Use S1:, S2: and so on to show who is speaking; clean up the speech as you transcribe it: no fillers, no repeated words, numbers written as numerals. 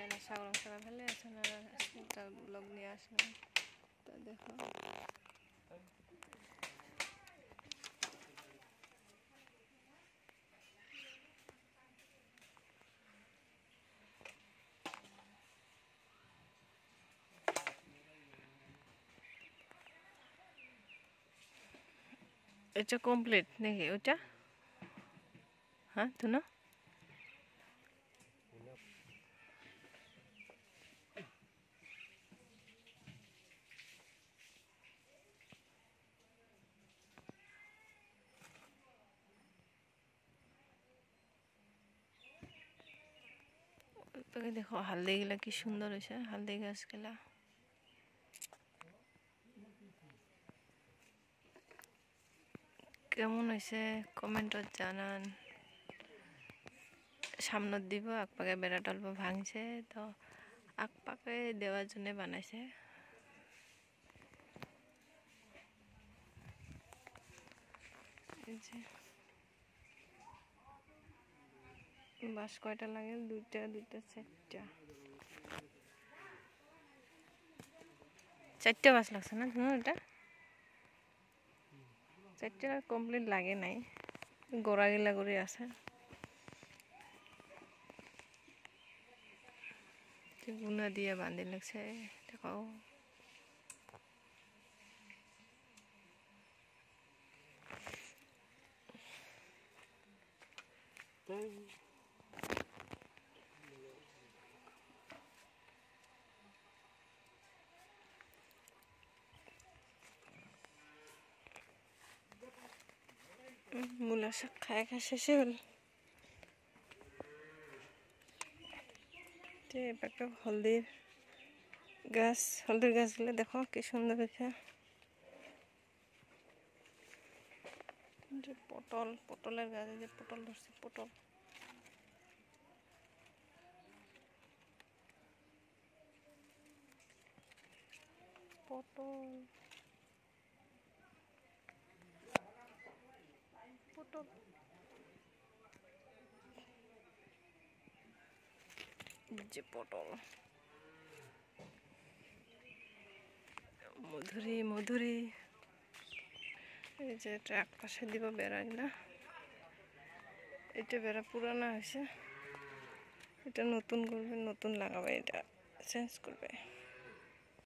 S1: না সাগর সবাই ভালো আছে না একটা ব্লগ নিয়ে আসলাম তো দেখো এটা কমপ্লিট নাকি ওটা হ্যাঁ তো না দেখো হালদি গুলা কি সুন্দর হয়েছে হালদি গাছ গুলা কেমন হয়েছে কমেন্টত জানান সামনত দিব আকপাকে বেড়াটা অল্প ভাঙছে তো আকপাকে দেওয়ার জন্য বানাইছে বাস কয়টা লাগে দুইটা চারটা বাস লাগছে না ধরুন এটা চারটা কমপ্লিট লাগে নাই গোড়া গিলা করে আছে গুনা দিয়ে বাঁধি লাগছে দেখাও মূলা শাক খায় শেষে হল একটা হলদির গাছগুলো দেখো কি সুন্দর হয়েছে পটলের গাছ যে পটল ধরছে পটল যে পটল মধুরি এই যে এটা এক পাশে দিব বেড়াগুলা এটা বেড়া পুরানো হয়েছে এটা নতুন করবে নতুন লাগাবে এটা চেঞ্জ করবে